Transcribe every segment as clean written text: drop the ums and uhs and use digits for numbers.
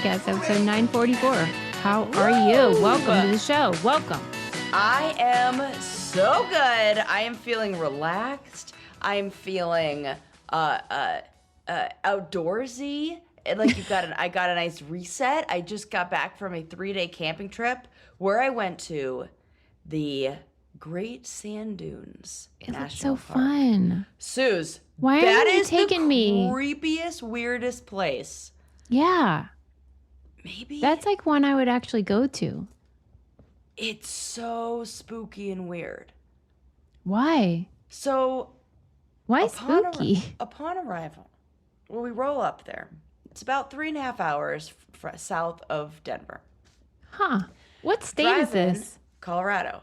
Podcast, episode 944. How are you? Welcome to the show. Welcome. I am so good. I am feeling relaxed. I am feeling outdoorsy. Like I got a nice reset. I just got back from a 3-day camping trip where I went to the Great Sand Dunes National Park. So fun. Suze, why are you taking me? That is the creepiest, weirdest place. Yeah. Maybe. That's like one I would actually go to. It's so spooky and weird. Why? So. Why spooky? Upon arrival, well, we roll up there. It's about 3.5 hours south of Denver. Huh. What state is this? Colorado.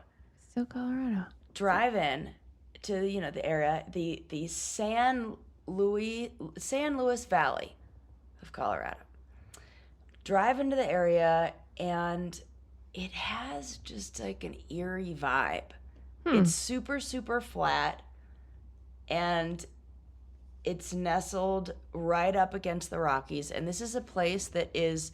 Still Colorado. Drive in to the area, the San Luis Valley of Colorado. Drive into the area, and it has just like an eerie vibe. It's super, super flat, and it's nestled right up against the Rockies. And this is a place that is,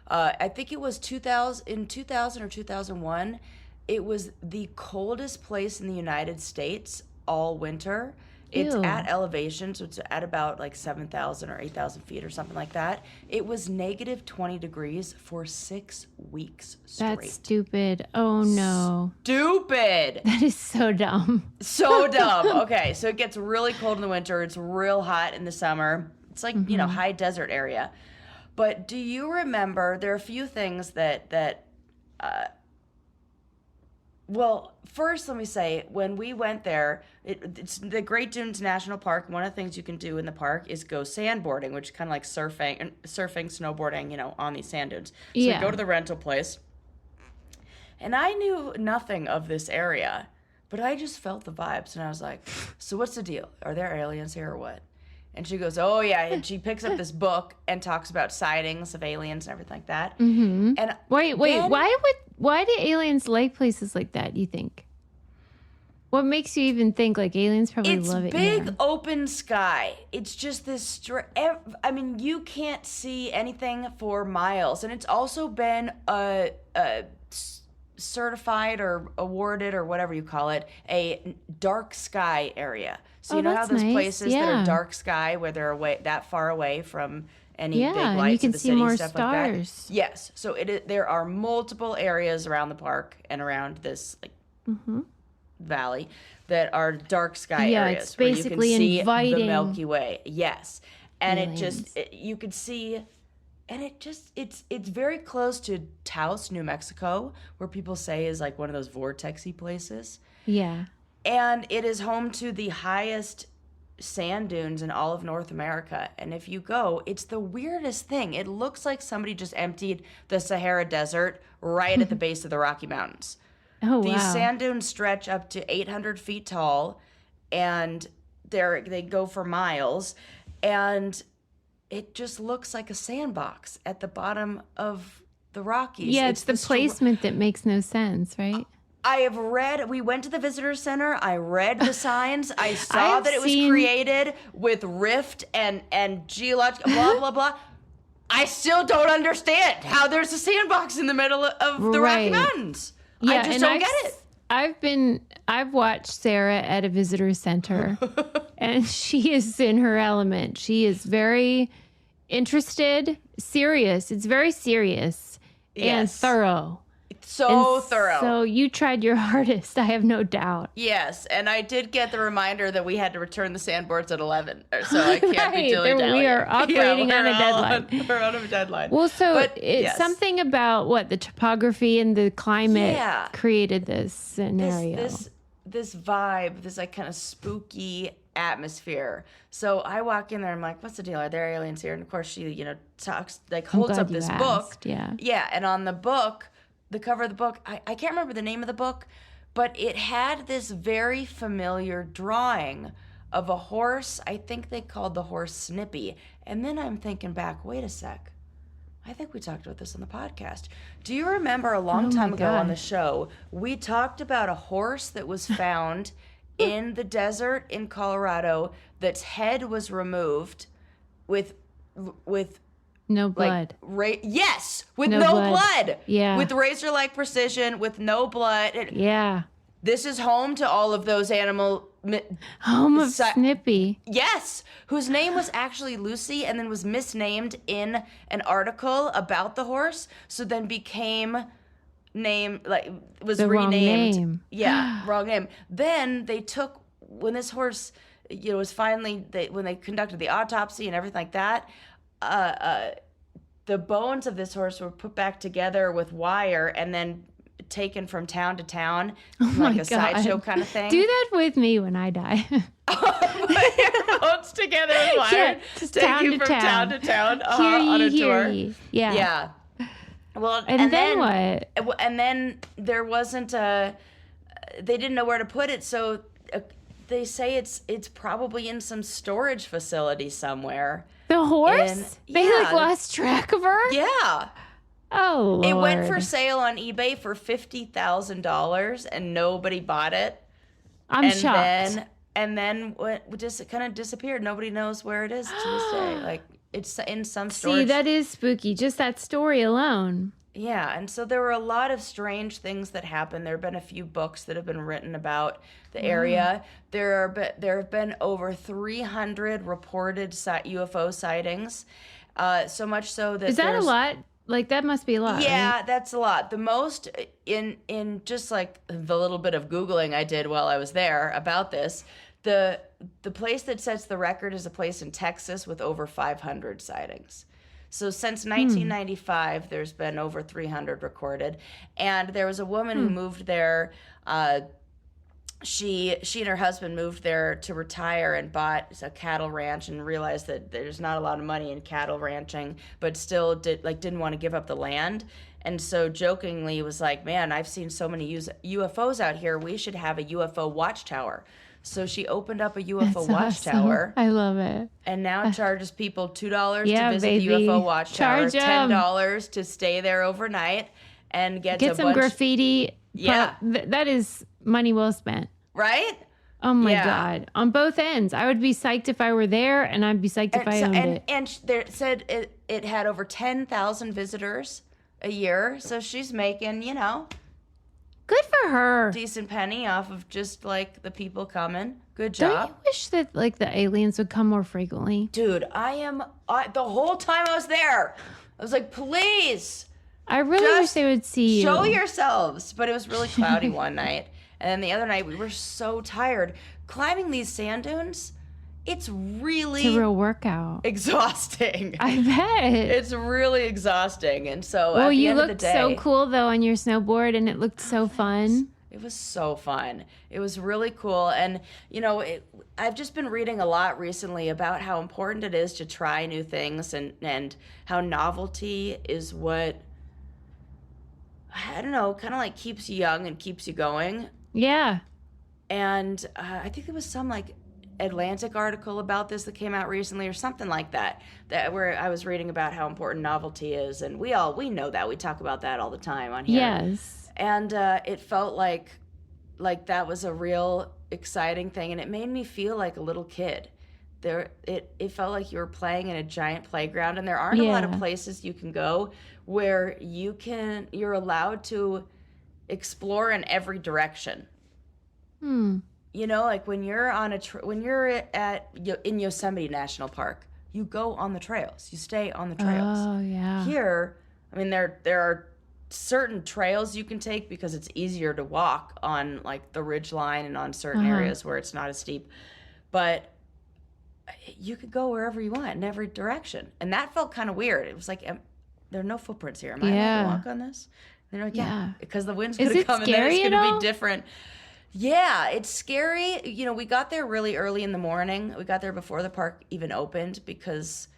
I think it was 2000 or 2001, it was the coldest place in the United States all winter. It's at elevation, so it's at about like 7,000 or 8,000 feet or something like that. It was negative 20 degrees for 6 weeks straight. That's stupid. Oh, no. Stupid. That is so dumb. So dumb. Okay, so it gets really cold in the winter. It's real hot in the summer. It's like, high desert area. But do you remember, there are a few things that well, first, let me say, when we went there, it's the Great Dunes National Park. One of the things you can do in the park is go sandboarding, which is kind of like surfing, snowboarding, on these sand dunes. So you go to the rental place. And I knew nothing of this area, but I just felt the vibes. And I was like, so what's the deal? Are there aliens here or what? And she goes, oh, yeah. And she picks up this book and talks about sightings of aliens and everything like that. Mm-hmm. And wait. Why do aliens like places like that, you think? What makes you even think like aliens probably love it here? It's big open sky. It's just this you can't see anything for miles. And it's also been certified or awarded or whatever you call it, a dark sky area. So you know how those places that are dark sky where they're that far away from any big lights of the city, stuff stars. like that. Yes. So there are multiple areas around the park and around this valley that are dark sky areas it's basically where you can inviting see the Milky Way. Yes. And aliens. you could see, and it's very close to Taos, New Mexico, where people say is like one of those vortexy places. Yeah. And it is home to the highest sand dunes in all of North America. And if you go, it's the weirdest thing. It looks like somebody just emptied the Sahara Desert right at the base of the Rocky Mountains. Oh, wow. These sand dunes stretch up to 800 feet tall, and they go for miles. And it just looks like a sandbox at the bottom of the Rockies. Yeah, it's the placement that makes no sense, right? We went to the visitor center. I read the signs. I saw that it was created with rift and geological blah, blah, blah. I still don't understand how there's a sandbox in the middle of the Rocky Mountains. Yeah, I just don't get it. I've watched Sarah at a visitor center and she is in her element. She is very interested, serious. It's very serious and thorough. Thorough. So you tried your hardest, I have no doubt. Yes, and I did get the reminder that we had to return the sandboards at 11, so I can't be dilly-dallying. We are operating on a deadline. We're on a deadline. Well, so it's something about the topography and the climate created this scenario. This vibe, this like kind of spooky atmosphere. So I walk in there, I'm like, what's the deal? Are there aliens here? And of course she, talks, holds up this book. Yeah, and on the book, the cover of the book, I can't remember the name of the book, but it had this very familiar drawing of a horse. I think they called the horse Snippy. And then I'm thinking back, wait a sec. I think we talked about this on the podcast. Do you remember a long time ago on the show, we talked about a horse that was found in the desert in Colorado that's head was removed with No blood. Yes, with No no blood. blood. Yeah. With razor-like precision, with no blood. Yeah. This is home to all of those animal... Home of Snippy. Yes, whose name was actually Lucy and then was misnamed in an article about the horse, so then became was The renamed. wrong name. Yeah, wrong name. Then they took, when this horse, was finally, when they conducted the autopsy and everything like that, the bones of this horse were put back together with wire and then taken from town to town, like a sideshow kind of thing. Do that with me when I die. Put your bones together with wire. Yeah, take you from town to town on a tour. Yeah. Yeah. Well, and then what? And then there wasn't they didn't know where to put it, so they say it's probably in some storage facility somewhere. The horse? They lost track of her? Yeah. Oh, Lord. It went for sale on eBay for $50,000 and nobody bought it. I'm shocked. And then just kind of disappeared. Nobody knows where it is to this day. Like, it's in some storage. See, that is spooky. Just that story alone. Yeah, and so there were a lot of strange things that happened. There have been a few books that have been written about the area. There have been over 300 reported UFO sightings. So much so that is that a lot? Like, that must be a lot. Yeah, right? that's a lot. The most in just like the little bit of Googling I did while I was there about this, the place that sets the record is a place in Texas with over 500 sightings. So since 1995, there's been over 300 recorded. And there was a woman who moved there. She and her husband moved there to retire and bought a cattle ranch and realized that there's not a lot of money in cattle ranching, but still didn't want to give up the land. And so jokingly was like, man, I've seen so many UFOs out here. We should have a UFO watchtower. So she opened up a UFO watchtower. I love it. And now charges people $2 to visit baby. the UFO watchtower, Charge 'em. $10 to stay there overnight, and get some graffiti. Yeah. That is money well spent. Right? Oh my God. On both ends. I would be psyched if I were there, and I'd be psyched if I owned it. And it said it had over 10,000 visitors a year. So she's making, Good for her. decent penny off of just like the people coming. Good job. Don't you wish that like the aliens would come more frequently? Dude, the whole time I was there, I was like, please. I really wish they would see you. Show yourselves. But it was really cloudy one night. And then the other night, we were so tired. Climbing these sand dunes, it's really... It's a real workout. exhausting. I bet. It's really exhausting. And so at the end of the day... you looked so cool, though, on your snowboard, and it looked so fun. It was so fun. It was really cool. And, I've just been reading a lot recently about how important it is to try new things and how novelty is what... I don't know, kind of like keeps you young and keeps you going. Yeah. And I think there was some like Atlantic article about this that came out recently or something like that where I was reading about how important novelty is. And we know that. We talk about that all the time on here. Yes. And it felt like that was a real exciting thing. And it made me feel like a little kid. It felt like you were playing in a giant playground. And there aren't a lot of places you can go where you're allowed to explore in every direction. Like when you're in Yosemite National Park, you go on the trails. You stay on the trails. Oh yeah. Here, I mean, there are certain trails you can take because it's easier to walk on like the ridge line and on certain areas where it's not as steep. But you could go wherever you want in every direction, and that felt kind of weird. It was like, there are no footprints here. Am I allowed to walk on this? And they're like, yeah, because the wind's going to come and then it's going to be different. Yeah, it's scary. We got there really early in the morning. We got there before the park even opened because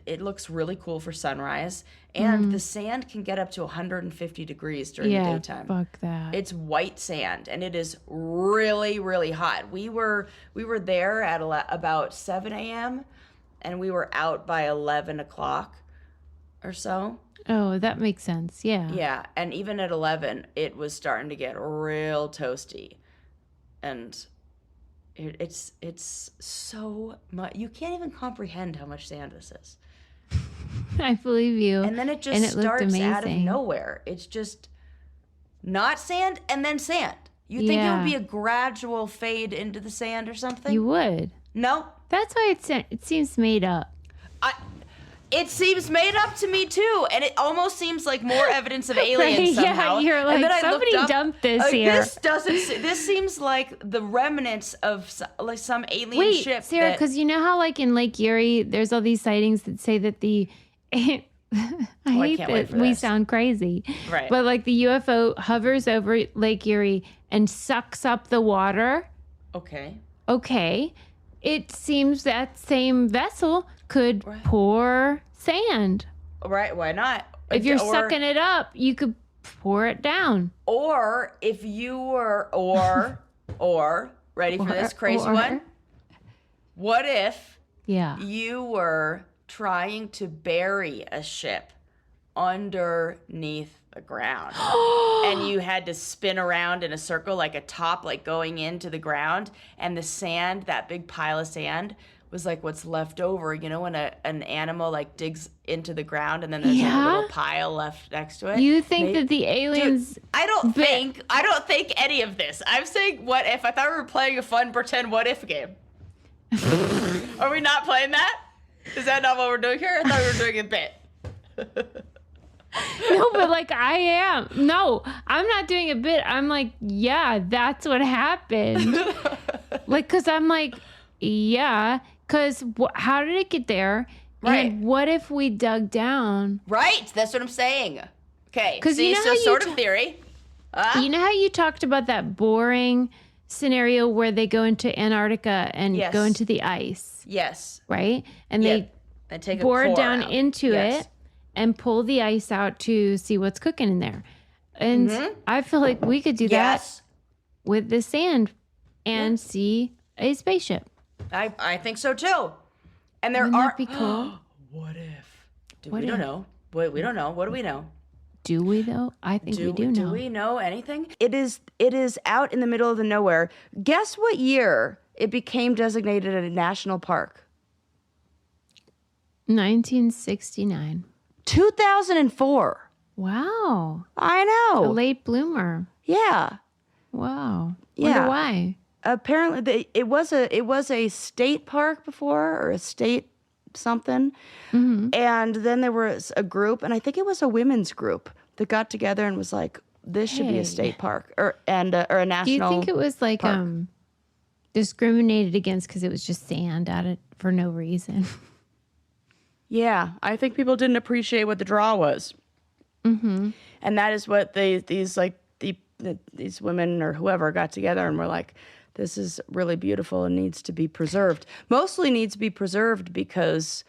it looks really cool for sunrise. And the sand can get up to 150 degrees during the daytime. Fuck that. It's white sand, and it is really, really hot. We were there at about 7 a.m., and we were out by 11 o'clock or so. Oh, that makes sense. Yeah. Yeah, and even at 11, it was starting to get real toasty. And it's so much. You can't even comprehend how much sand this is. I believe you. And then it just and it starts looked out of amazing. nowhere. It's just not sand and then sand. You think it would be a gradual fade into the sand or something? You would. No. That's why it seems made up. It seems made up to me too, and it almost seems like more evidence of aliens somehow. Yeah, you're like, and then somebody dumped this here. This seems like the remnants of like some alien ship. Wait, Sarah, because you know how like in Lake Erie, there's all these sightings that say that the I hate that we sound crazy, right? But like the UFO hovers over Lake Erie and sucks up the water. Okay. It seems that same vessel could pour sand. Right, why not? If you're sucking it up, you could pour it down. Or if you were, ready for this crazy one? What if you were trying to bury a ship underneath the ground and you had to spin around in a circle like a top, like going into the ground, and the sand, that big pile of sand, was like what's left over, you know, when an animal like digs into the ground and then there's a little pile left next to it. You think that the aliens... Dude, I don't think any of this. I'm saying what if. I thought we were playing a fun pretend what if game. Are we not playing that? Is that not what we're doing here? I thought we were doing a bit. No, but like I am. No, I'm not doing a bit. I'm like, yeah, that's what happened. Like, because I'm like, yeah, because how did it get there? Right. And what if we dug down? Right. That's what I'm saying. Okay. Because you know so sort of theory. You know how you talked about that boring scenario where they go into Antarctica and go into the ice? Yes. Right? And they take bore a down out. into it and pull the ice out to see what's cooking in there. And I feel like we could do that with the sand and see a spaceship. I think so too. And there Wouldn't that be cool? What if? We don't know. We don't know. What do we know? Do we though? I think we do know. Do we know anything? It is out in the middle of the nowhere. Guess what year it became designated a national park? 1969. 2004. Wow. I know. A late bloomer. Yeah. Wow. Yeah. Wonder why. Apparently, it was a state park before, or a state something, and then there was a group, and I think it was a women's group that got together and was like, "This should be a state park or a national." Do you think it was like discriminated against because it was just sand at it for no reason? Yeah, I think people didn't appreciate what the draw was, and that is what these women or whoever got together and were like, this is really beautiful and needs to be preserved. Mostly needs to be preserved because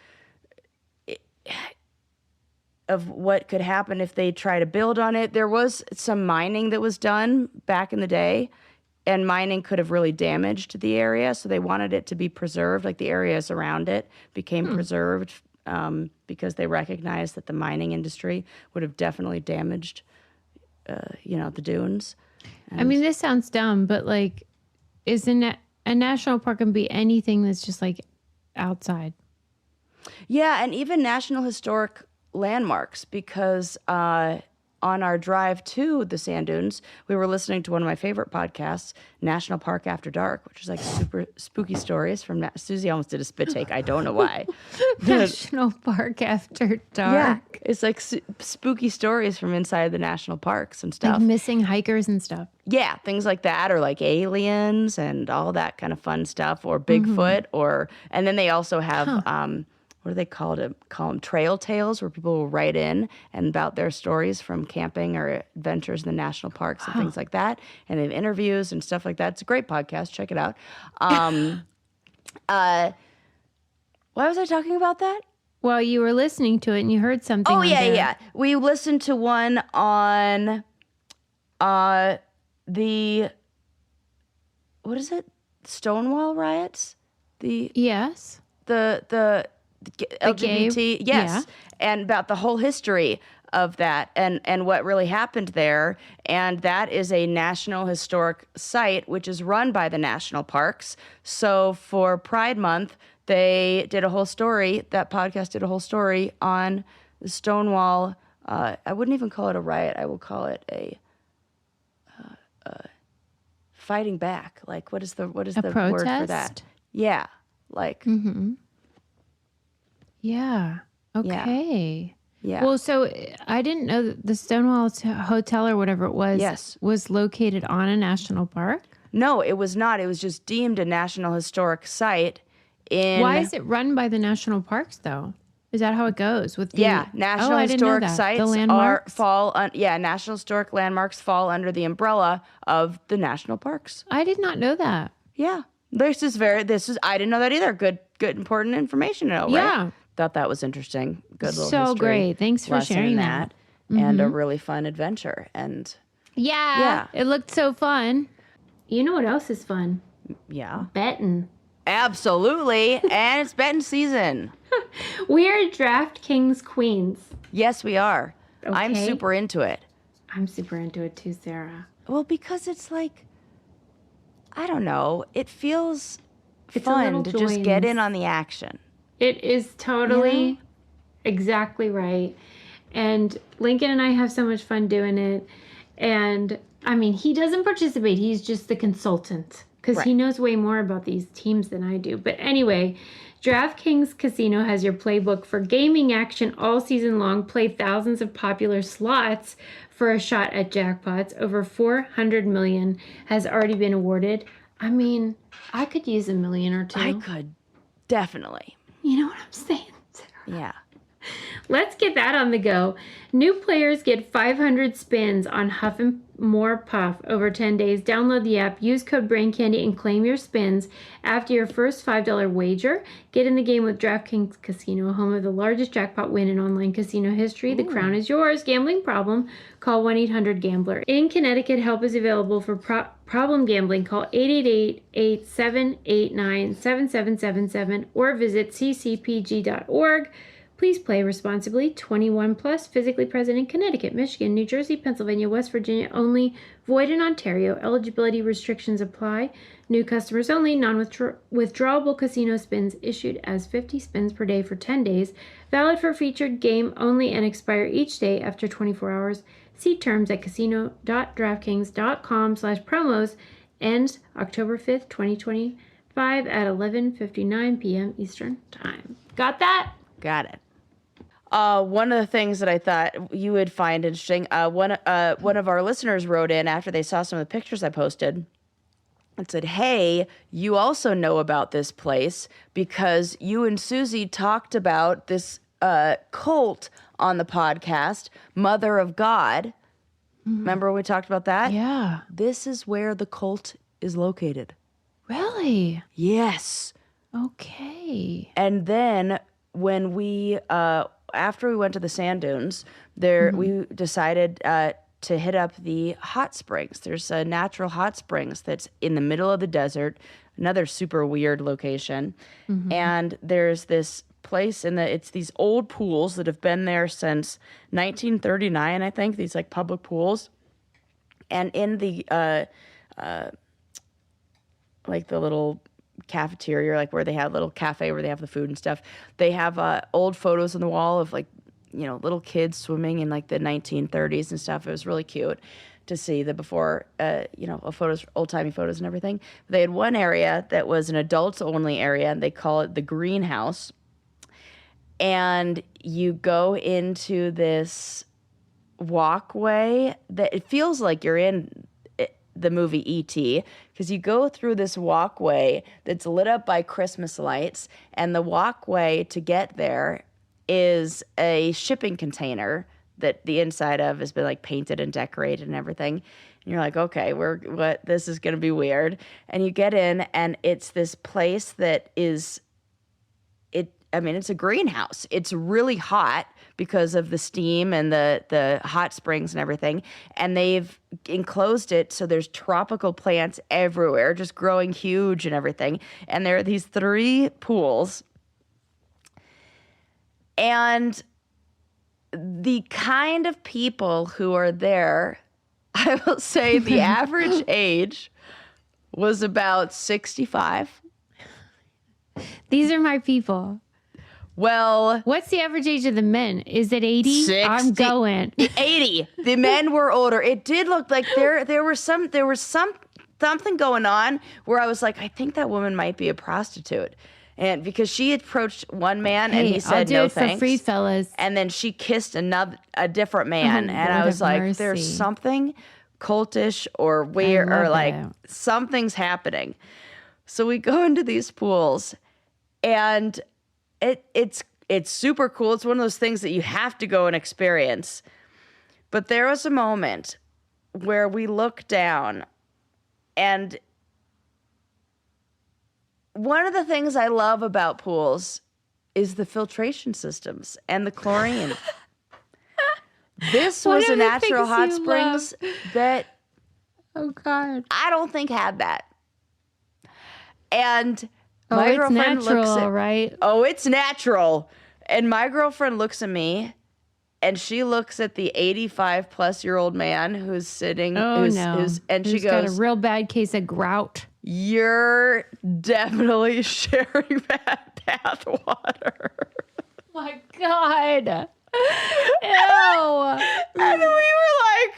of what could happen if they try to build on it. There was some mining that was done back in the day, and mining could have really damaged the area, so they wanted it to be preserved. Like the areas around it became preserved because they recognized that the mining industry would have definitely damaged the dunes. I mean, this sounds dumb, but like, isn't a national park can be anything that's just like outside? Yeah, and even national historic landmarks, because on our drive to the sand dunes, we were listening to one of my favorite podcasts, National Park After Dark, which is like super spooky stories from Susie almost did a spit take. I don't know why. National Park After Dark. Yeah, it's like spooky stories from inside the national parks and stuff. Like missing hikers and stuff. Yeah, things like that, or like aliens and all that kind of fun stuff, or Bigfoot, and then they also have what do they call them trail tales, where people will write in and about their stories from camping or adventures in the national parks and things like that. And they have interviews and stuff like that. It's a great podcast. Check it out. Why was I talking about that? Well, you were listening to it and you heard something. Oh, yeah. We listened to one on the, what is it? Stonewall riots? Yes. The LGBT, yes, and about the whole history of that and what really happened there. And that is a National Historic Site, which is run by the national parks. So for Pride Month, they did a whole story, that podcast did a whole story on the Stonewall. I wouldn't even call it a riot. I will call it a fighting back. Like, what is the word for that? Yeah. Like, Yeah. Okay. Yeah. Well, so I didn't know that the Stonewall Hotel or whatever it was was located on a national park. No, it was not. It was just deemed a National Historic Site. Why is it run by the national parks, though? Is that how it goes? With the, National Historic Sites the landmarks? National Historic Landmarks fall under the umbrella of the national parks. I did not know that. Yeah. I didn't know that either. Good, important information to know, right? Yeah. Thought that was interesting. Good little so history great. Thanks for sharing that. And a really fun adventure. And yeah, it looked so fun. You know what else is fun? Yeah. Betting. Absolutely. And it's betting season. We are DraftKings queens. Yes, we are. Okay. I'm super into it. I'm super into it too, Sarah. Well, because it's like, I don't know. It feels It's fun to just get in on the action. It is totally exactly right. And Lincoln and I have so much fun doing it. And I mean, he doesn't participate. He's just the consultant because he knows way more about these teams than I do. But anyway, DraftKings Casino has your playbook for gaming action all season long. Play thousands of popular slots for a shot at jackpots. Over $400 million has already been awarded. I mean, I could use $1 million or $2 million. I could, definitely. You know what I'm saying, Sarah? Yeah. Let's get that on the go. New players get 500 spins on Huff and More Puff over 10 days. Download the app, use code BRAINCANDY, and claim your spins after your first $5 wager. Get in the game with DraftKings Casino, home of the largest jackpot win in online casino history. The crown is yours. Gambling problem? Call 1-800-GAMBLER. In Connecticut, help is available for problem gambling. Call 888-789-7777 or visit ccpg.org. Please play responsibly. 21 plus, physically present in Connecticut, Michigan, New Jersey, Pennsylvania, West Virginia only. Void in Ontario. Eligibility restrictions apply. New customers only. Non-withdrawable casino spins issued as 50 spins per day for 10 days. Valid for featured game only and expire each day after 24 hours. See terms at casino.draftkings.com/promos. Ends October 5th, 2025 at 11:59 p.m. Eastern Time. Got that? Got it. One of the things that I thought you would find interesting, one of our listeners wrote in after they saw some of the pictures I posted and said, hey, you also know about this place because you and Susie talked about this cult on the podcast, Mother of God. Remember we talked about that? Yeah. This is where the cult is located. Really? Yes. Okay. And then when we, after we went to the sand dunes, we decided to hit up the hot springs. There's a natural hot springs that's in the middle of the desert, another super weird location. And there's this place it's these old pools that have been there since 1939, I think, these like public pools. And in the, like the little cafeteria, like where they have little cafe where they have the food and stuff, they have old photos on the wall of like, you know, little kids swimming in like the 1930s and stuff. It was really cute to see the before, photos, old-timey photos and everything. They had one area that was an adults-only area, and they call it the greenhouse. And you go into this walkway that it feels like you're in the movie E.T., because you go through this walkway that's lit up by Christmas lights, and the walkway to get there is a shipping container that the inside of has been like painted and decorated and everything. And you're like, okay, this is going to be weird. And you get in, and it's this place that is, it's a greenhouse. It's really hot because of the steam and the hot springs and everything. And they've enclosed it so there's tropical plants everywhere, just growing huge and everything. And there are these 3 pools. And the kind of people who are there, I will say the average age was about 65. These are my people. Well, what's the average age of the men? Is it 80? 60, I'm going 80. The men were older. It did look like there was something going on where I was like, I think that woman might be a prostitute. And because she approached one man and he said, I'll do no it thanks. for free, fellas. And then she kissed a different man. And I was like, there's something cultish or weird or like something's happening. So we go into these pools and it's super cool. It's one of those things that you have to go and experience. But there was a moment where we looked down, and one of the things I love about pools is the filtration systems and the chlorine. This was a natural hot springs that I don't think had that. And my girlfriend looks at, right? Oh, it's natural. And my girlfriend looks at me, and she looks at the 85-plus-year-old man who's sitting. And she goes, got a real bad case of grout. You're definitely sharing that bath water. My God. Ew. And we were like,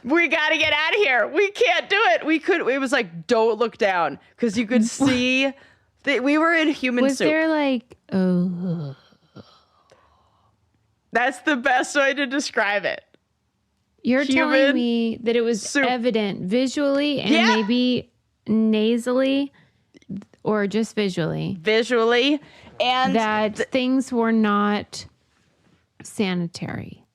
we got to get out of here. We can't do it. It was like, don't look down, because you could see that we were in human soup. Was there like, oh. That's the best way to describe it. You're telling me that it was soup. Evident visually and maybe nasally, or just visually. Visually. And that things were not sanitary.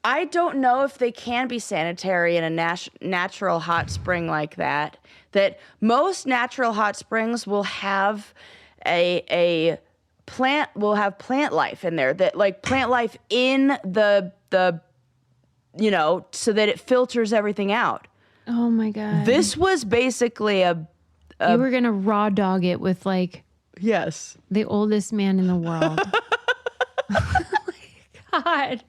I don't know if they can be sanitary in a natural hot spring like that. That most natural hot springs will have a plant life in there, that like plant life in the so that it filters everything out. Oh my God. This was basically you were going to raw dog it with like the oldest man in the world. Oh my God.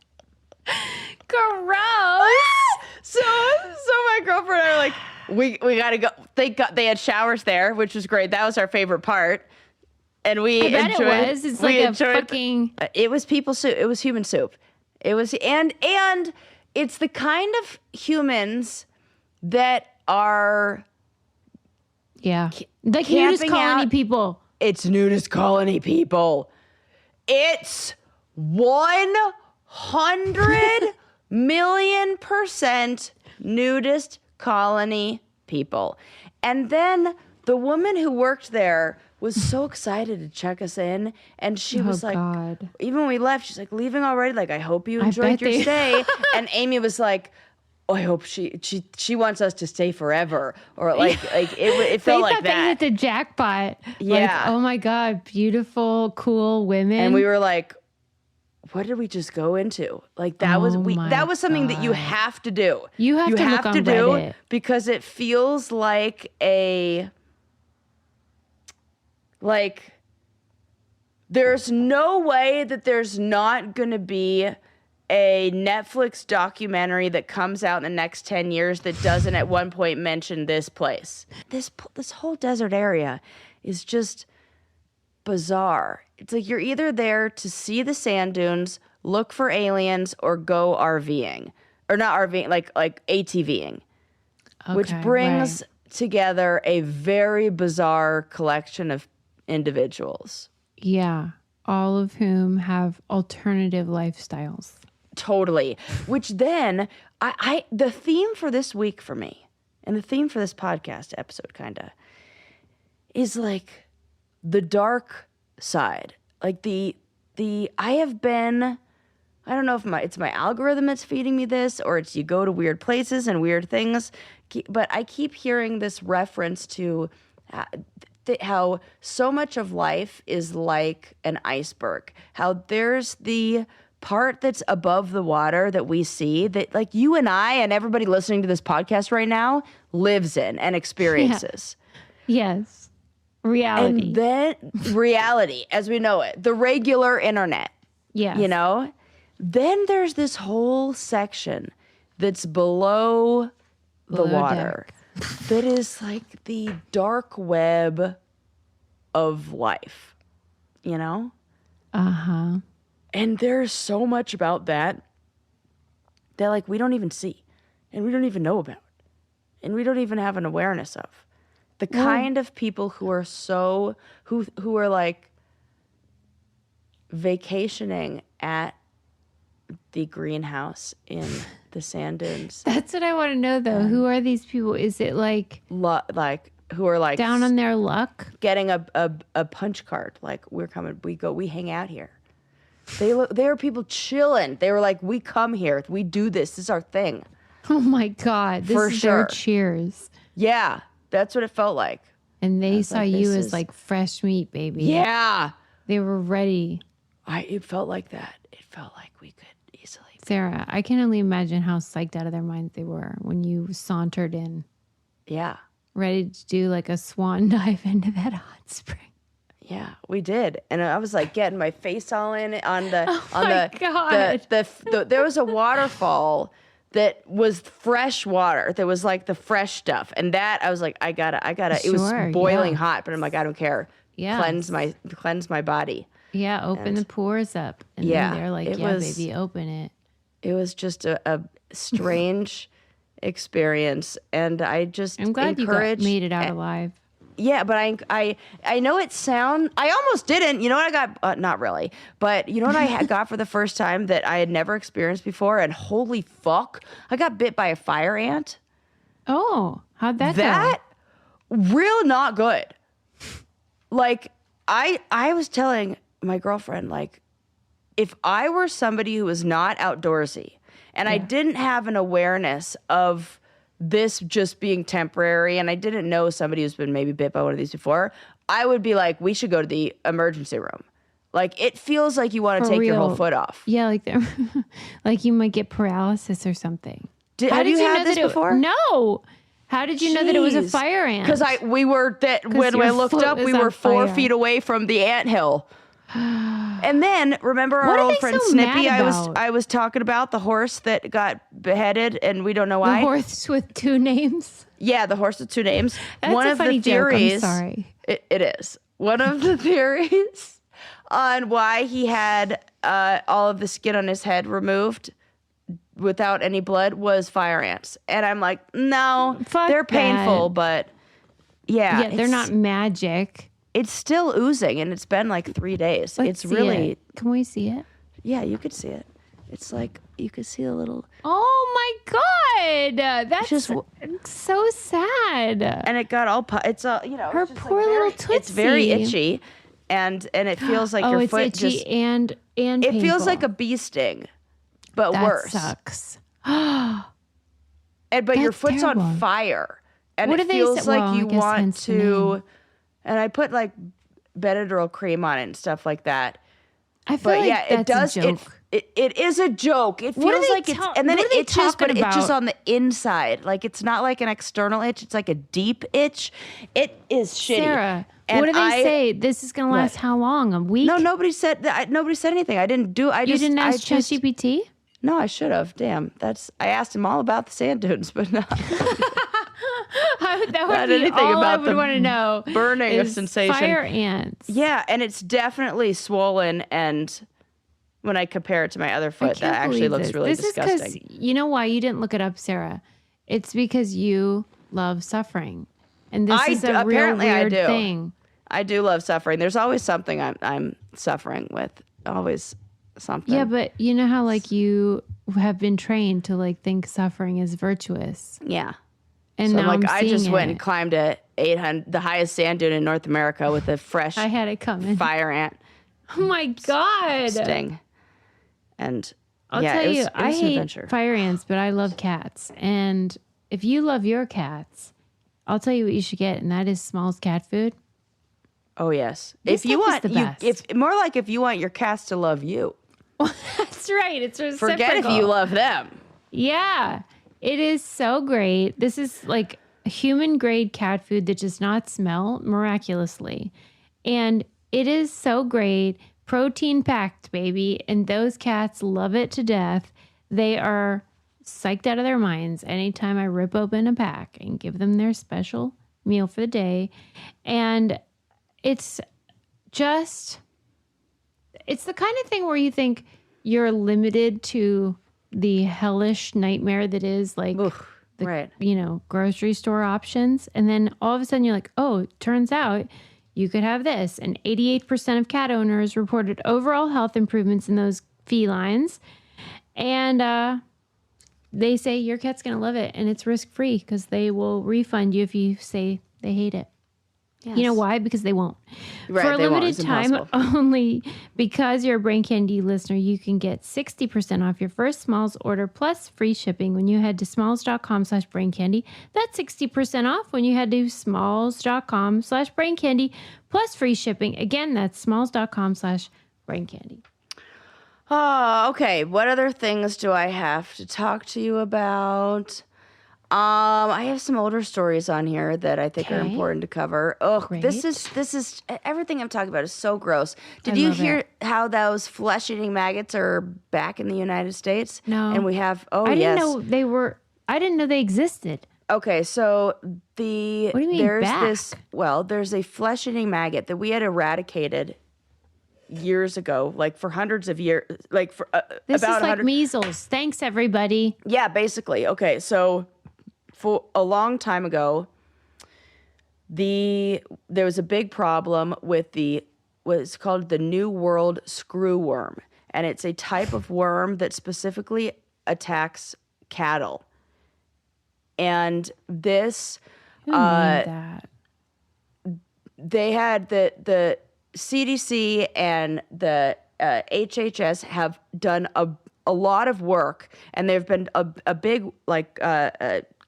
Gross. So my girlfriend and I are like, we gotta go. They had showers there, which was great. That was our favorite part. And we enjoyed it. It's like a fucking. It was people soup. It was human soup. It was and it's the kind of humans that are like nudist colony people. It's nudist colony people. It's 100,000,000% nudist colony people. And then the woman who worked there was so excited to check us in, and she was like, God. Even when we left, she's like, leaving already? Like, I hope you enjoyed your stay. And Amy was like, oh, I hope she wants us to stay forever, or like it felt like that. They hit the jackpot. Yeah. Like, oh my God, beautiful, cool women. And we were like, what did we just go into? Like that was something that you have to do. You have to look on Reddit. Because it feels like there's no way that there's not going to be a Netflix documentary that comes out in the next 10 years that doesn't at one point mention this place. This whole desert area is just bizarre. It's like you're either there to see the sand dunes, look for aliens, or go RVing. Or not RVing, like ATVing. Okay, which brings together a very bizarre collection of individuals. Yeah, all of whom have alternative lifestyles. Totally. Which then, the theme for this week for me, and the theme for this podcast episode kinda, is like the dark side. Like I don't know if it's my algorithm that's feeding me this, or it's you go to weird places and weird things, but I keep hearing this reference to how so much of life is like an iceberg. How there's the part that's above the water that we see that like you and I and everybody listening to this podcast right now lives in and experiences. Yeah. Yes. Reality. And then reality as we know it, the regular internet. Yeah. You know? Then there's this whole section that's below the water that is like the dark web of life, you know? Uh-huh. And there's so much about that like we don't even see and we don't even know about and we don't even have an awareness of. The kind of people who are who are like vacationing at the greenhouse in the sand dunes. That's what I want to know, though. Who are these people? Is it like who are like down on their luck, getting a punch card? Like we hang out here. They are people chilling. They were like, we come here, we do this. This is our thing. Oh my God, this is their cheers. Yeah, that's what it felt like. And they saw you as like fresh meat, baby. Yeah, they were ready. It felt like that. It felt like we could easily. Sarah, I can only imagine how psyched out of their minds they were when you sauntered in. Yeah. Ready to do like a swan dive into that hot spring. Yeah, we did. And I was like getting my face all in on the, God. There was a waterfall that was fresh water. That was like the fresh stuff. And that I was like, I gotta, it was boiling hot, but I'm like, I don't care. Yeah. Cleanse my body. Yeah. Open the pores up. And then they're like, baby, open it. It was just a strange experience. And I'm glad you made it out alive. Yeah, but I know it I almost didn't. You know what I got? Not really. But you know what I got for the first time that I had never experienced before? And holy fuck, I got bit by a fire ant. Oh, how'd that go? Real not good. Like, I was telling my girlfriend, like, if I were somebody who was not outdoorsy and I didn't have an awareness of this just being temporary, and I didn't know somebody who's been maybe bit by one of these before, I would be like, we should go to the emergency room. Like, it feels like you want to take your whole foot off. Yeah, like like you might get paralysis or something. Have you had this before? No. How did you know that it was a fire ant? Because when I looked up, we were 4 feet away from the anthill. And then remember our old friend Snippy? I was talking about the horse that got beheaded, and we don't know why. The horse with 2 names. Yeah, the horse with 2 names. That's one a of funny the theories. Joke. I'm sorry. It is one of the theories on why he had all of the skin on his head removed without any blood was fire ants, and I'm like, no, they're painful, but yeah, they're not magic. It's still oozing, and it's been like 3 days. Let's see it. Can we see it? Yeah, you could see it. It's like you could see a little. Oh my God, that's just so sad. And it got all. It's all her poor little tootsie. It's very itchy, and it feels like your foot itchy just and it painful. feels like a bee sting, but worse. Sucks. But your foot's terrible. on fire, and what it feels like you want to. And I put like Benadryl cream on it and stuff like that. I feel like that's it does. A joke. It is a joke. It feels like it's, and then it itches, but it itches on the inside. Like it's not like an external itch. It's like a deep itch. It is shitty. Sarah, what do they say? This is going to last how long? A week? No, nobody said that. Nobody said anything. I didn't do. You didn't ask ChatGPT? No, I should have. Damn, I asked him all about the sand dunes, but no. That would be all I would want to know. Burning of sensation. Fire ants. Yeah, and it's definitely swollen, and when I compare it to my other foot, that actually looks really disgusting. This is because, you know why you didn't look it up, Sarah? It's because you love suffering. And this is a real weird thing. I do love suffering. There's always something I'm suffering with. Always something. Yeah, but you know how like you have been trained to like think suffering is virtuous. Yeah. And so, now like, I just went and climbed the highest sand dune in North America with a fresh I had it coming. Fire ant. Oh my God. Sting. And I'll tell you, I hate fire ants, but I love cats. And if you love your cats, I'll tell you what you should get, and that is Small's cat food. Oh yes. If you want if you want your cats to love you. That's right. It's reciprocal. Forget if you love them. Yeah. It is so great. This is like human grade cat food that does not smell miraculously. And it is so great. Protein packed, baby. And those cats love it to death. They are psyched out of their minds anytime I rip open a pack and give them their special meal for the day. And it's just, it's the kind of thing where you think you're limited to the hellish nightmare that is like right. Grocery store options. And then all of a sudden you're like, oh, it turns out you could have this. And 88% of cat owners reported overall health improvements in those felines. And they say your cat's going to love it. And it's risk-free because they will refund you if you say they hate it. Yes. You know why? Because they won't. Right, for a limited time only, because you're a Brain Candy listener, you can get 60% off your first Smalls order plus free shipping when you head to smalls.com/braincandy. That's 60% off when you head to smalls.com/braincandy plus free shipping. Again, that's smalls.com/braincandy. Oh, okay. What other things do I have to talk to you about? I have some older stories on here that I think are important to cover. Oh, Great. this is everything I'm talking about is so gross. Did you hear how those flesh-eating maggots are back in the United States? No. And we have I didn't know they were. I didn't know they existed. Okay, so What do you mean back? There's a flesh-eating maggot that we had eradicated years ago, like for hundreds of years, like for This about is like 100. measles. Thanks, everybody. Yeah, basically. Okay, so for a long time ago, there was a big problem with what's called the New World screwworm, and it's a type of worm that specifically attacks cattle. And this, Who named that? they had the CDC and the HHS have done a lot of work, and there've been a big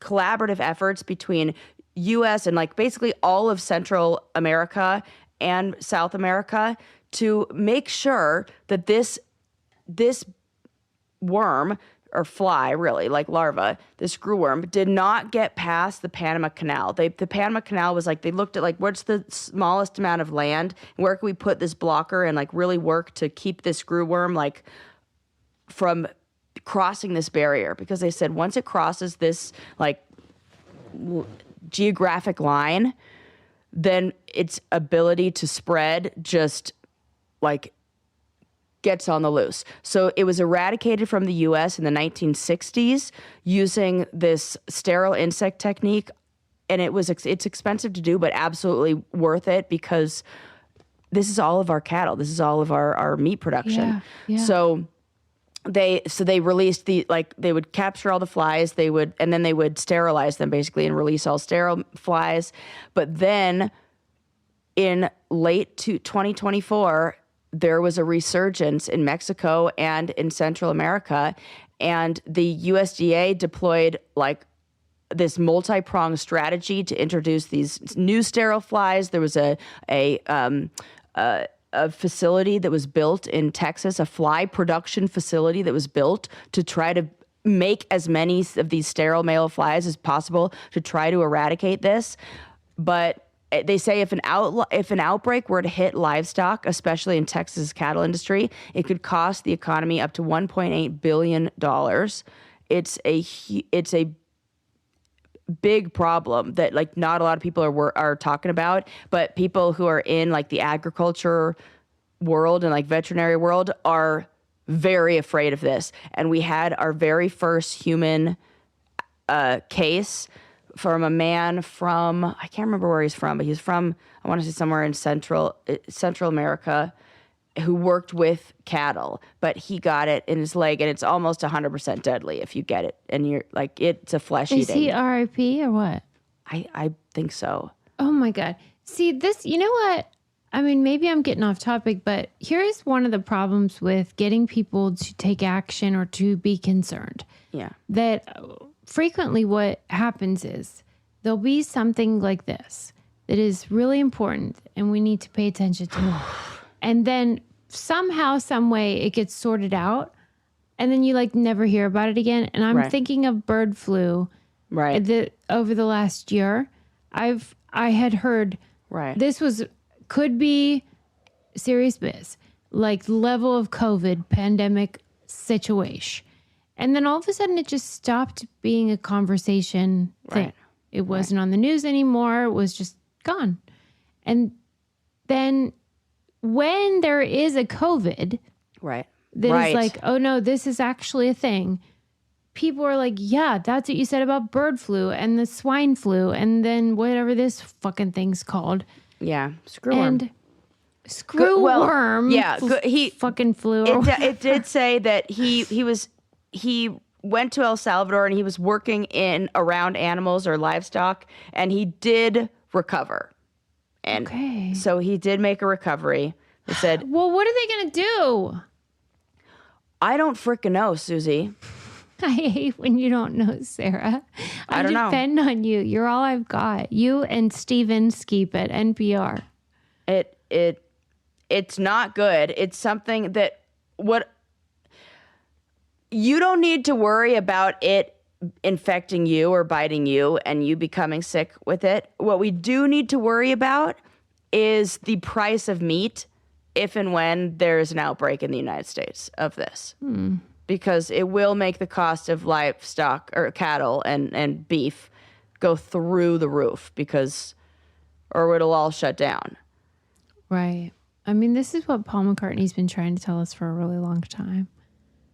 collaborative efforts between U.S. and like basically all of Central America and South America to make sure that this worm or fly, really, like larva, the screwworm, did not get past the Panama Canal. The Panama Canal was like, they looked at like, what's the smallest amount of land? Where can we put this blocker and like really work to keep this screwworm like from crossing this barrier? Because they said once it crosses this like geographic line, then its ability to spread just like gets on the loose. So it was eradicated from the U.S. in the 1960s using this sterile insect technique, and it's expensive to do, but absolutely worth it because this is all of our cattle. This is all of our meat production. Yeah. So they released they would capture all the flies, and then they would sterilize them basically and release all sterile flies. But then in late 2024, there was a resurgence in Mexico and in Central America, and the USDA deployed like this multi-pronged strategy to introduce these new sterile flies. There was a facility that was built in Texas, a fly production facility that was built to try to make as many of these sterile male flies as possible to try to eradicate this. But they say if an outbreak were to hit livestock, especially in Texas cattle industry, it could cost the economy up to $1.8 billion. It's a big problem that like not a lot of people are talking about, but people who are in like the agriculture world and like veterinary world are very afraid of this. And we had our very first human case from a man from, I can't remember where he's from, but he's from, I want to say somewhere in Central America, who worked with cattle, but he got it in his leg, and it's almost 100% deadly if you get it, and you're like, it's a flesh eating. Is he RIP or what? I think so. Oh my God. See this, you know what? I mean, maybe I'm getting off topic, but here's one of the problems with getting people to take action or to be concerned. Yeah. That frequently what happens is there'll be something like this that is really important and we need to pay attention to. And then somehow, some way it gets sorted out and then you like never hear about it again. And I'm thinking of bird flu. Right. Over the last year, I had heard this could be serious biz, like level of COVID pandemic situation. And then all of a sudden it just stopped being a conversation thing. It wasn't on the news anymore. It was just gone. And then when there is a COVID Right. that is like, oh no, this is actually a thing, people are like, yeah, that's what you said about bird flu and the swine flu and then whatever this fucking thing's called. Yeah. Screwworm. And screwworm. He fucking flu. It did say that he went to El Salvador and he was working around animals or livestock, and he did recover. And so he did make a recovery. They said, well, what are they going to do? I don't frickin' know, Susie. I hate when you don't know, Sarah. I don't know. depend on you. You're all I've got. You and Steven Skeep at NPR. It's not good. It's something that you don't need to worry about it infecting you or biting you and you becoming sick with it. What we do need to worry about is the price of meat if and when there's an outbreak in the United States of this. Because it will make the cost of livestock or cattle and beef go through the roof or it'll all shut down. Right. I mean, this is what Paul McCartney's been trying to tell us for a really long time.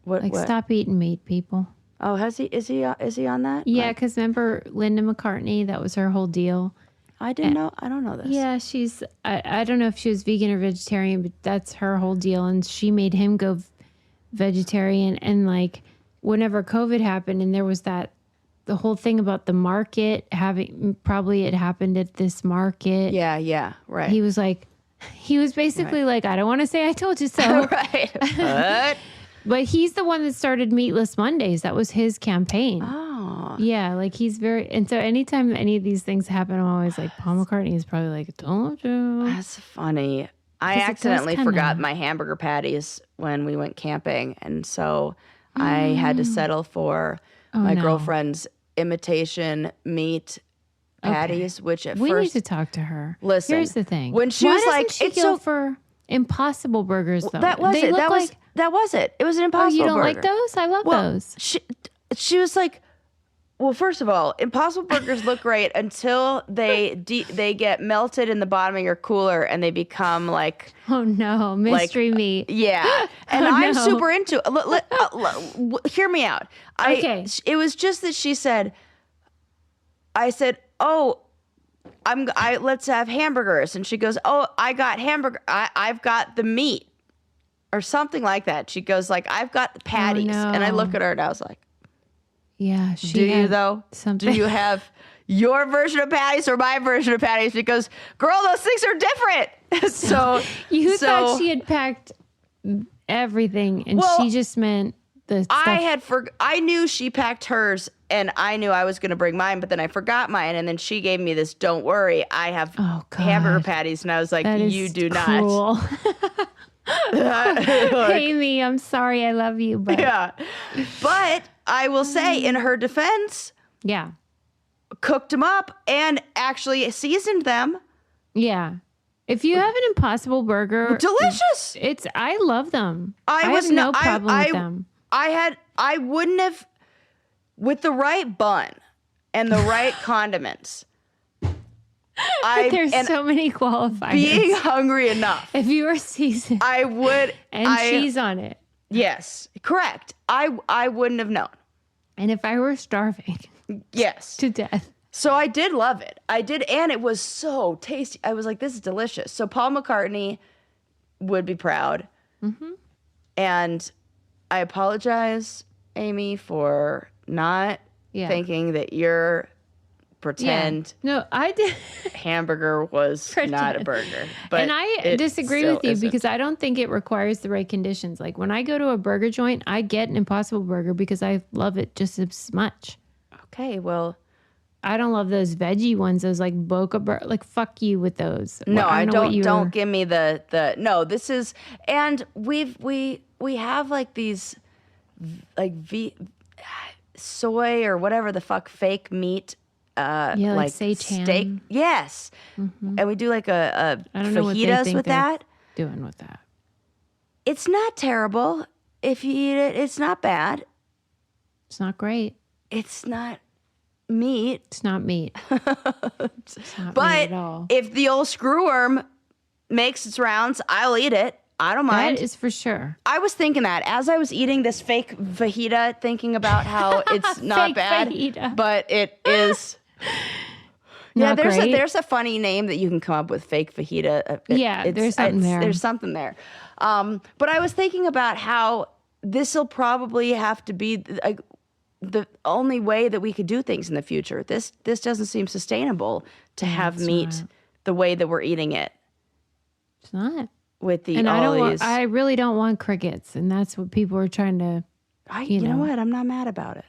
What? Stop eating meat, people. Oh, has he? Is he on that? Yeah, because remember Linda McCartney? That was her whole deal. I didn't know. I don't know this. Yeah, she's. I don't know if she was vegan or vegetarian, but that's her whole deal, and she made him go vegetarian. And like, whenever COVID happened, and there was the whole thing about the market probably it happened at this market. Yeah, right. He was basically like, I don't want to say I told you so. Right. But he's the one that started Meatless Mondays. That was his campaign. Oh. Yeah, like he's and so anytime any of these things happen, I'm always like, Paul McCartney is probably like, told you. That's funny. I accidentally forgot my hamburger patties when we went camping. And so I had to settle for my girlfriend's imitation meat patties, which at first. We need to talk to her. Listen. Here's the thing. When she was like, it's so for Impossible Burgers, though. That was it. That was it. It was an Impossible Burger. Oh, you don't like those? I love those. She was like, well, first of all, Impossible Burgers look great until they get melted in the bottom of your cooler and they become like... Oh, no. Mystery meat. Yeah. And I'm super into it. Hear me out. Okay. It was just that she said... I said, oh... let's have hamburgers. And she goes, oh, I got hamburger. I've got the meat or something like that. She goes like, I've got the patties. Oh, no. And I look at her and I was like, yeah, do you though? Something. Do you have your version of patties or my version of patties? Because girl, those things are different. So you thought she had packed everything and she just meant the stuff. I knew she packed hers and I knew I was going to bring mine, but then I forgot mine. And then she gave me this, don't worry, I have hamburger patties. And I was like, you do cruel. not. Pay me. I'm sorry. I love you. But yeah. But I will say in her defense, cooked them up and actually seasoned them. Yeah. If you have an Impossible Burger, delicious. I love them. I have no problem with them. I wouldn't have, with the right bun and the right condiments. There's so many qualifiers. Being hungry enough. If you were seasoned. I would. And cheese on it. Yes, correct. I wouldn't have known. And if I were starving. Yes. To death. So I did love it. I did. And it was so tasty. I was like, this is delicious. So Paul McCartney would be proud. Mm-hmm. And I apologize, Amy, for not thinking that your pretend no, I did. hamburger was not a burger. But and I disagree with you because I don't think it requires the right conditions. Like when I go to a burger joint, I get an Impossible Burger because I love it just as much. Okay, well. I don't love those veggie ones. Those like Boca Burger. Like fuck you with those. No, I don't give me the no. This is and we have like these like soy or whatever the fuck fake meat. Like seitan. Steak. Yes. Mm-hmm. And we do like a fajitas with that. Doing with that. It's not terrible. If you eat it, it's not bad. It's not great. It's not meat. It's not meat. It's not but meat at all. If the old screwworm makes its rounds, I'll eat it. I don't mind. That is for sure. I was thinking that as I was eating this fake fajita, thinking about how it's not Fake bad, fajita. but it is. Yeah, Not great. there's a funny name that you can come up with, fake fajita. There's something there. There's something there. But I was thinking about how this will probably have to be the only way that we could do things in the future. This doesn't seem sustainable to have meat the way that we're eating it. It's not. With the And all I really don't want crickets, and that's what people are trying to. You know what? I'm not mad about it.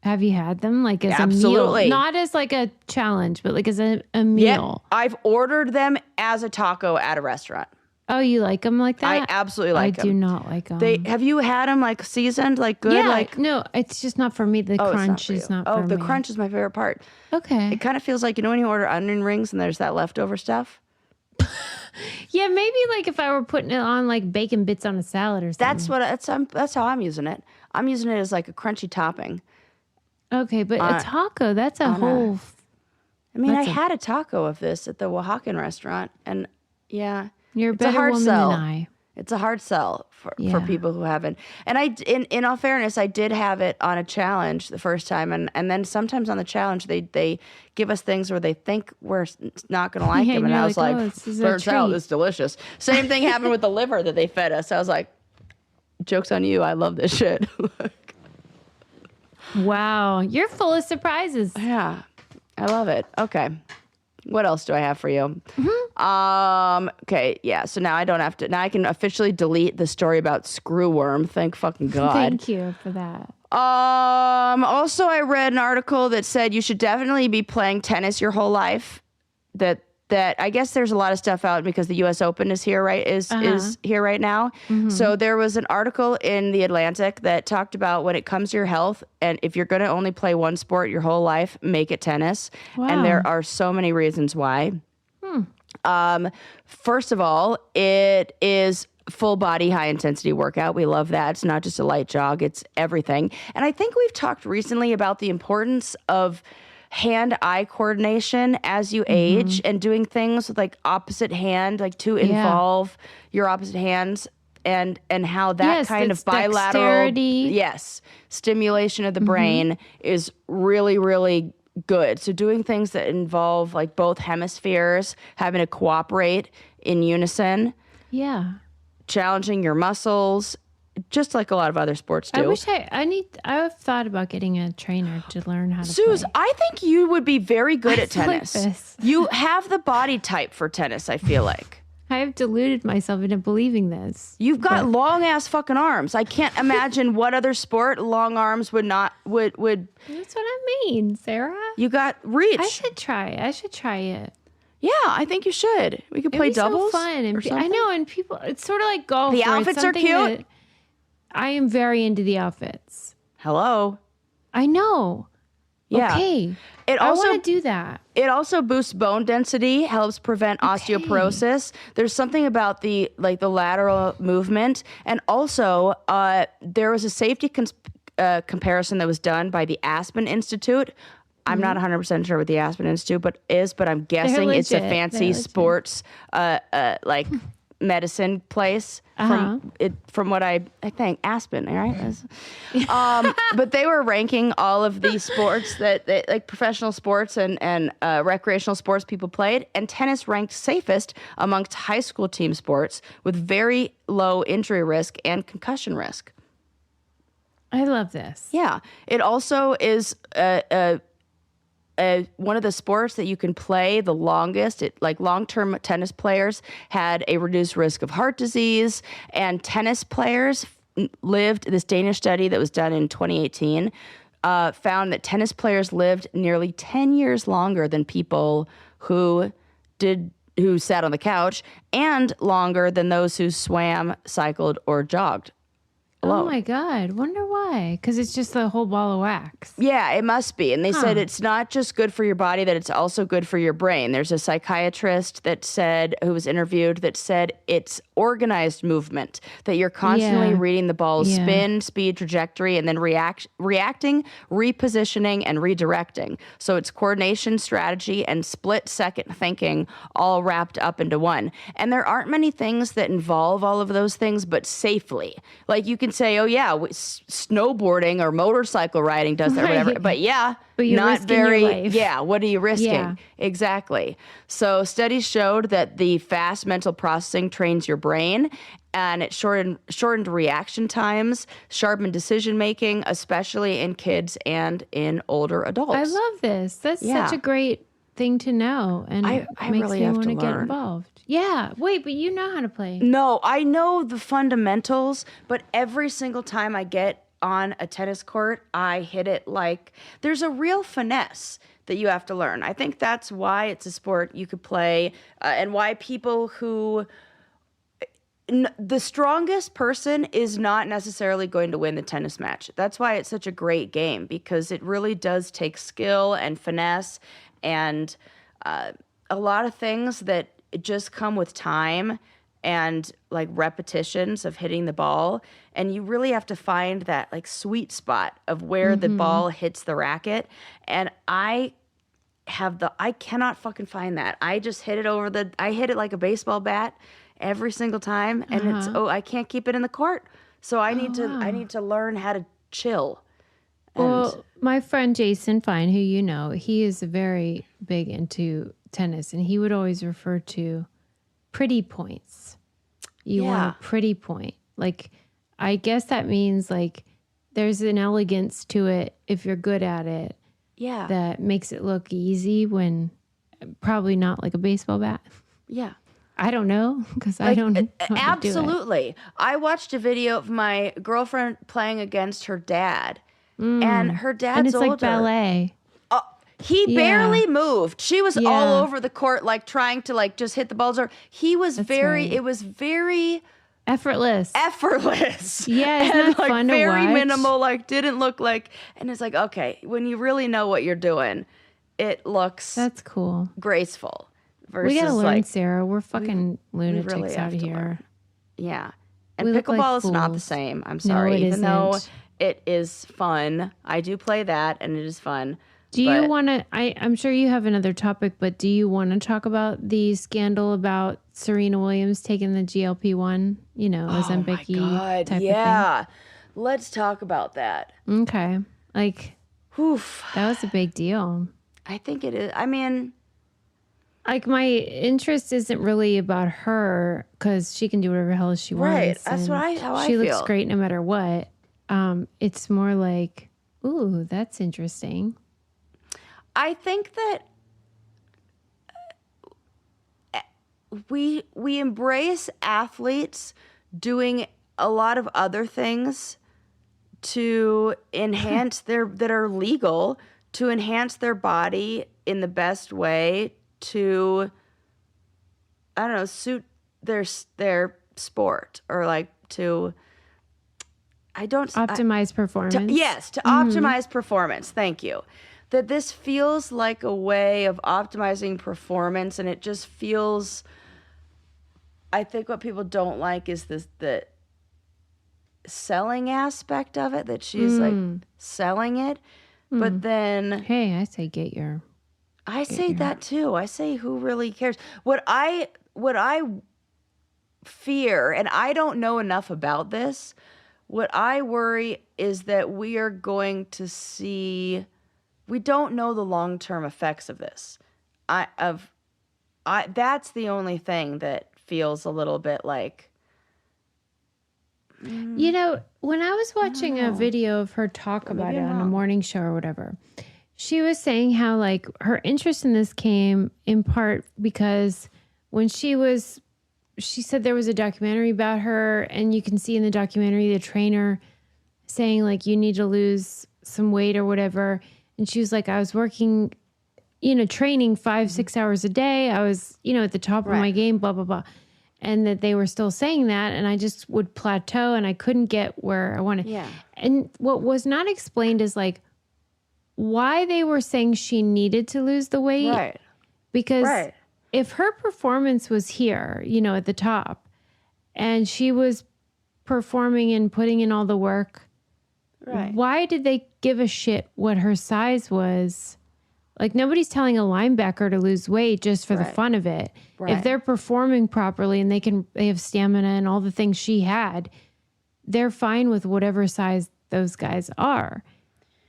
Have you had them like as Absolutely. a meal? Not as like a challenge, but like as a meal. Yeah, I've ordered them as a taco at a restaurant. Oh, you like them like that? I absolutely like them. I do not like them. Have you had them like seasoned, like good? Yeah, like no, it's just not for me. The crunch is not for me. Oh, the crunch is my favorite part. Okay. It kind of feels like, when you order onion rings and there's that leftover stuff. Yeah, maybe like if I were putting it on like bacon bits on a salad or something. That's how I'm using it. I'm using it as like a crunchy topping. Okay, but a taco, that's a whole... I had a taco of this at the Oaxacan restaurant, and yeah. You're a it's a better hard woman sell. than I. It's a hard sell for people who haven't. And in all fairness, I did have it on a challenge the first time, and then sometimes on the challenge they give us things where they think we're not going to like them, and I was like, turns out it's delicious. Same thing happened with the liver that they fed us. I was like, joke's on you, I love this shit. Wow, you're full of surprises. Yeah, I love it. Okay. What else do I have for you? Okay, yeah. So now I don't have to. Now I can officially delete the story about screwworm. Thank fucking God. Thank you for that. Also, I read an article that said you should definitely be playing tennis your whole life. That I guess there's a lot of stuff out because the U.S. Open is here, right? Is here right now. Mm-hmm. So there was an article in the Atlantic that talked about when it comes to your health, and if you're going to only play one sport your whole life, make it tennis. Wow. And there are so many reasons why. First of all, it is full body, high intensity workout. We love that. It's not just a light jog, it's everything. And I think we've talked recently about the importance of hand-eye coordination as you age and doing things with like opposite hand, like to involve your opposite hands and how that kind of bilateral stimulation of the brain is really, really good. So doing things that involve like both hemispheres having to cooperate in unison. Yeah. Challenging your muscles, just like a lot of other sports do. I've thought about getting a trainer to learn how to Suze, play. I think you would be very good at tennis. Like this. You have the body type for tennis, I feel like. I have deluded myself into believing this. You've got long ass fucking arms. I can't imagine what other sport long arms would. That's what I mean, Sarah. You got reach. I should try it. Yeah, I think you should. We could play doubles. So fun. And I know, and people, it's sort of like golf. The outfits are cute. I am very into the outfits. Hello. I know. Yeah. Okay. I want to do that. It also boosts bone density, helps prevent osteoporosis. There's something about the lateral movement, and also there was a safety comparison that was done by the Aspen Institute. I'm not 100% sure what the Aspen Institute but I'm guessing it's a fancy sports medicine place from what I think Aspen, right? But they were ranking all of these sports that like professional sports and recreational sports people played, and tennis ranked safest amongst high school team sports with very low injury risk and concussion risk. I love this. Yeah, it also is one of the sports that you can play the longest. Long-term tennis players had a reduced risk of heart disease, and tennis players lived. This Danish study that was done in 2018 found that tennis players lived nearly 10 years longer than people who sat on the couch, and longer than those who swam, cycled, or jogged alone. Oh my God! Wonder why. Why? Because it's just a whole ball of wax. Yeah, it must be. And they said it's not just good for your body, that it's also good for your brain. There's a psychiatrist that said, who was interviewed, that said it's organized movement, that you're constantly reading the ball's spin, speed, trajectory, and then reacting, repositioning, and redirecting. So it's coordination, strategy, and split-second thinking all wrapped up into one. And there aren't many things that involve all of those things, but safely. Like you can say, oh yeah, snowboarding or motorcycle riding does that or whatever. But you're not risking your very, life. what are you risking? Yeah. Exactly. So studies showed that the fast mental processing trains your brain, and it shortened reaction times, sharpened decision making, especially in kids and in older adults. I love this. That's such a great thing to know, and I it makes really me have want to to get learn. involved. Yeah. Wait, but you know how to play. No, I know the fundamentals, but every single time I get on a tennis court, I hit it like there's a real finesse that you have to learn. I think that's why it's a sport you could play, and why people who the strongest person is not necessarily going to win the tennis match. That's why it's such a great game, because it really does take skill and finesse and a lot of things that just come with time and like repetitions of hitting the ball. And you really have to find that like sweet spot of where the ball hits the racket. And I cannot fucking find that. I just hit it I hit it like a baseball bat every single time. And I can't keep it in the court. So I need to learn how to chill. Well, my friend Jason Fine, who you know, he is very big into tennis, and he would always refer to pretty points. You want a pretty point. Like, I guess that means like there's an elegance to it if you're good at it. Yeah. That makes it look easy when probably not like a baseball bat. Yeah. I don't know, because I don't know how to do it. Absolutely. I watched a video of my girlfriend playing against her dad. And her dad's and it's older. like ballet. He barely moved. She was all over the court, like trying to like just hit the balls. He was it was very effortless. Yeah, isn't and that like fun to very watch? minimal, like didn't look like, and it's like, okay, when you really know what you're doing, it looks That's cool. graceful. Versus We gotta learn, like, Sarah. We're fucking lunatics really out have to here. learn. Yeah. And We look like pickleball is not the fools. same. I'm sorry. it Even though isn't. it is fun. I do play that and it is fun. Do you want to? I'm sure you have another topic, but do you want to talk about the scandal about Serena Williams taking the GLP-1? You know, Ozempic type of thing. Let's talk about that. Okay, like Oof. that was a big deal. I think it is. I mean, Like my interest isn't really about her because she can do whatever the hell she wants. Right. That's how I She feel. looks great no matter what. It's more like, ooh, that's interesting. I think that we embrace athletes doing a lot of other things to enhance that are legal, to enhance their body in the best way, to, I don't know, suit their sport, or like to, Optimize performance. to optimize performance. Thank you. That this feels like a way of optimizing performance, and it just feels, I think what people don't like is the selling aspect of it, that she's like selling it. But then Hey, I say get your. I say that too. I say, who really cares? What I fear, and I don't know enough about this, what I worry is that we are going to see, we don't know the long-term effects of this. That's the only thing that feels a little bit like, You know, when I was watching a video of her talk about it on a morning show or whatever, she was saying how like her interest in this came in part because when she said there was a documentary about her, and you can see in the documentary the trainer saying like you need to lose some weight or whatever. And she was like, I was working, training 5-6 hours a day. I was, at the top of my game, blah, blah, blah. and that they were still saying that, and I just would plateau and I couldn't get where I wanted. Yeah. And what was not explained is like why they were saying she needed to lose the weight. Right. Because if her performance was here, you know, at the top, and she was performing and putting in all the work, why did they give a shit what her size was? Like, nobody's telling a linebacker to lose weight just for the fun of it. Right. If they're performing properly and they have stamina and all the things she had, they're fine with whatever size those guys are.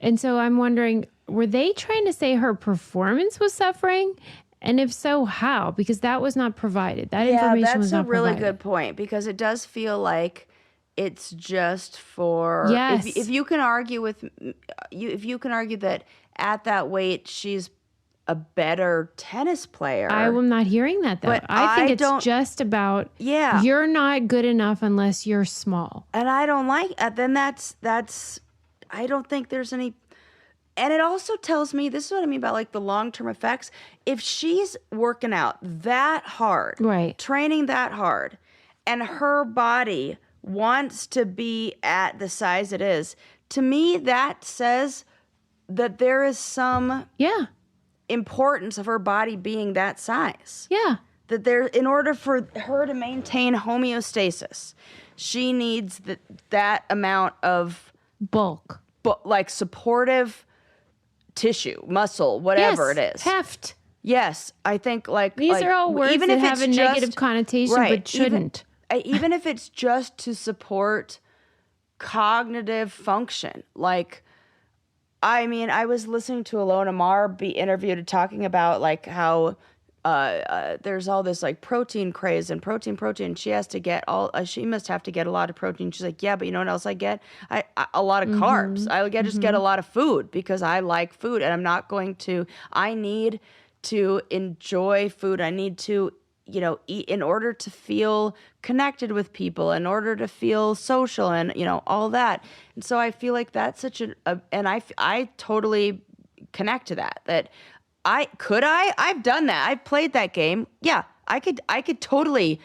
And so I'm wondering, were they trying to say her performance was suffering? And if so, how? Because that was not provided. That information was not provided. Yeah, that's a really good point, because it does feel like it's just for if you can argue that at that weight she's a better tennis player. I'm not hearing that though. But I think it's just about you're not good enough unless you're small. And I don't like then that's I don't think there's any. And it also tells me, this is what I mean about like the long-term effects. If she's working out that hard, training that hard, and her body wants to be at the size it is, to me that says that there is some importance of her body being that size. Yeah. That there, in order for her to maintain homeostasis, she needs that amount of bulk, like supportive tissue, muscle, whatever it is. Heft. Yes, I think like these are all words even that if have a negative connotation, but shouldn't. Even if it's just to support cognitive function. Like, I mean, I was listening to Ilona Maher be interviewed talking about like how there's all this like protein craze and protein. She has to get she must have to get a lot of protein. She's like, yeah, but you know what else I get? A lot of carbs. I just get a lot of food because I like food, and I need to enjoy food. I need to, you know, eat in order to feel connected with people, in order to feel social, and, you know, all that. And so I feel like that's such and I totally connect to that I've done that. I've played that game. Yeah, I could totally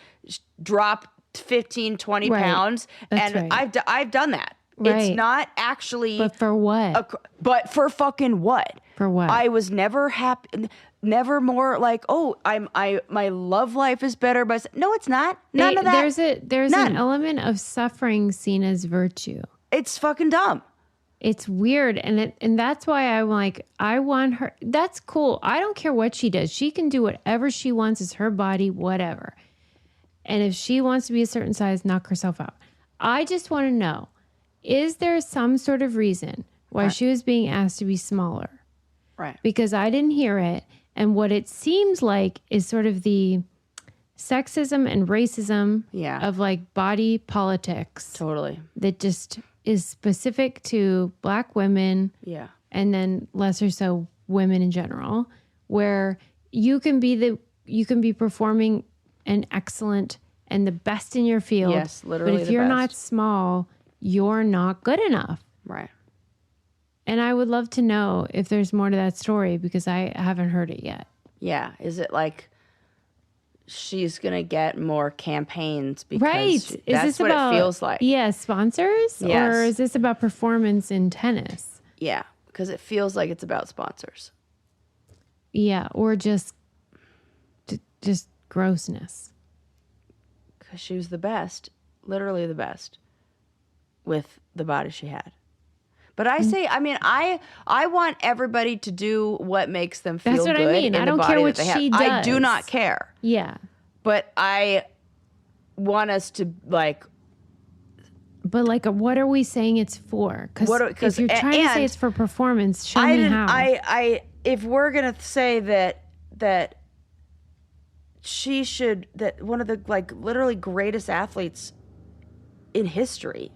drop 15, 20 pounds. That's and I've done that. It's not actually. But for what? But for fucking what? For what? I was never happy. Never more like, oh, my love life is better. But no, it's not. None of that. There's an element of suffering seen as virtue. It's fucking dumb. It's weird, and that's why I'm like, I want her. That's cool. I don't care what she does. She can do whatever she wants. It's her body, whatever. And if she wants to be a certain size, knock herself out. I just want to know, is there some sort of reason why she was being asked to be smaller? Right. Because I didn't hear it. And what it seems like is sort of the sexism and racism of like body politics. Totally. That just is specific to Black women. Yeah. And then lesser so women in general, where you can be performing an excellent and the best in your field. Yes, literally. But if you're not small, you're not good enough. Right. And I would love to know if there's more to that story, because I haven't heard it yet. Yeah. Is it like she's going to get more campaigns because that's what it feels like? Yeah, sponsors? Yes. Or is this about performance in tennis? Yeah, because it feels like it's about sponsors. Yeah, or just grossness. Because she was the best, literally the best, with the body she had. But I want everybody to do what makes them feel good. That's what I mean. I don't care what she does. I do not care. Yeah. But I want us to like. But like, what are we saying it's for? Because if you're trying to say it's for performance, show me how. If we're gonna say that she should, that one of the like literally greatest athletes in history.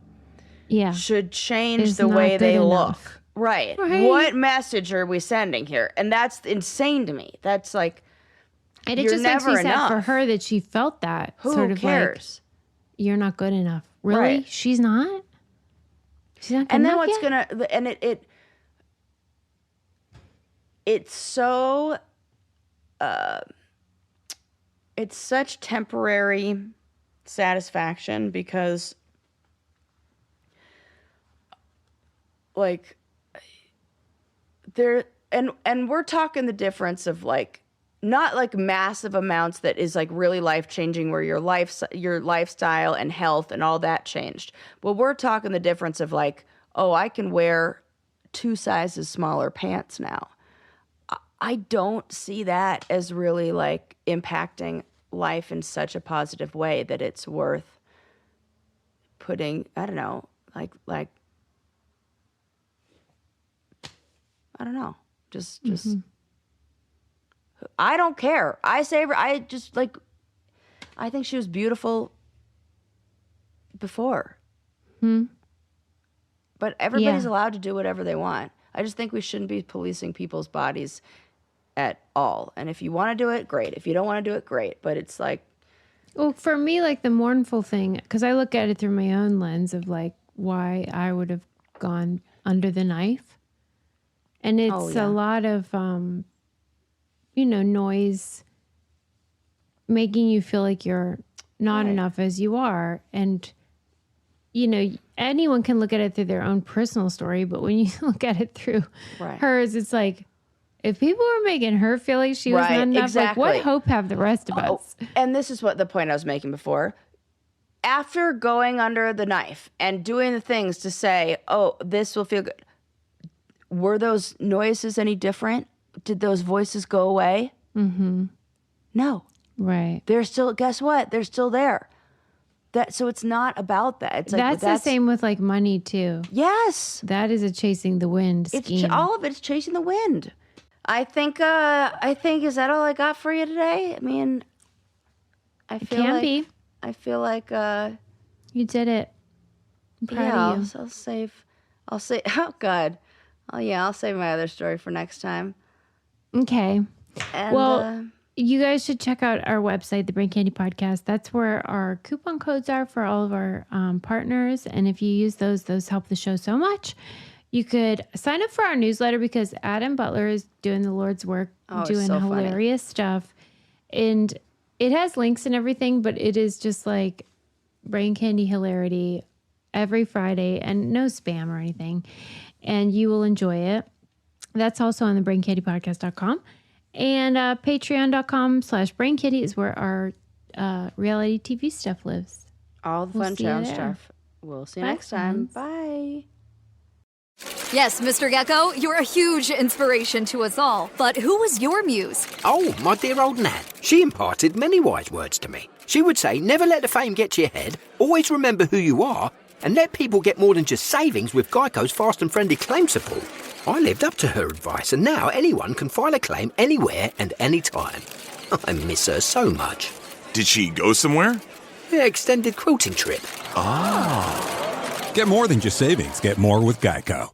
Yeah. Should change the way they look. Right. What message are we sending here? And that's insane to me. That's like, and it just makes me sad for her that she felt that. Who cares? Like, you're not good enough. Really? Right. She's not? She's not good and enough then what's yet? Gonna, and it's so, it's such temporary satisfaction because, like, there and we're talking the difference of like not like massive amounts that is like really life changing where your lifestyle and health and all that changed. But we're talking the difference of like, oh, I can wear 2 sizes smaller pants now. I don't see that as really like impacting life in such a positive way that it's worth putting, I don't know, like I don't know, just I don't care. I just like, I think she was beautiful before. But everybody's allowed to do whatever they want. I just think we shouldn't be policing people's bodies at all. And if you want to do it, great. If you don't want to do it, great. But it's like... Well, for me, like the mournful thing, because I look at it through my own lens of like why I would have gone under the knife. And it's a lot of, noise making you feel like you're not enough as you are. And, anyone can look at it through their own personal story. But when you look at it through hers, it's like, if people were making her feel like she was not enough, like what hope have the rest of us? And this is what the point I was making before. After going under the knife and doing the things to say, oh, this will feel good, were those noises any different? Did those voices go away? No. Right. They're still, guess what? They're still there. So it's not about that. It's like, that's the same with like money too. Yes. That is a chasing the wind scheme. All of it's chasing the wind. I think, is that all I got for you today? I mean, I feel like you did it. I'm proud of you. I'll say, oh God. Oh yeah, I'll save my other story for next time. Okay. And, well, you guys should check out our website, the Brain Candy Podcast. That's where our coupon codes are for all of our partners. And if you use those help the show so much. You could sign up for our newsletter because Adam Butler is doing the Lord's work, doing so hilarious stuff. And it has links and everything, but it is just like Brain Candy Hilarity every Friday and no spam or anything. And you will enjoy it. That's also on the braincandypodcast.com. And patreon.com/brainkitty is where our reality TV stuff lives. All the fun challenge stuff. We'll see you next time. Bye. Yes, Mr. Gecko, you're a huge inspiration to us all. But who was your muse? Oh, my dear old Nan. She imparted many wise words to me. She would say, never let the fame get to your head, always remember who you are, and let people get more than just savings with Geico's fast and friendly claim support. I lived up to her advice, and now anyone can file a claim anywhere and anytime. I miss her so much. Did she go somewhere? Yeah, extended quilting trip. Ah. Get more than just savings. Get more with Geico.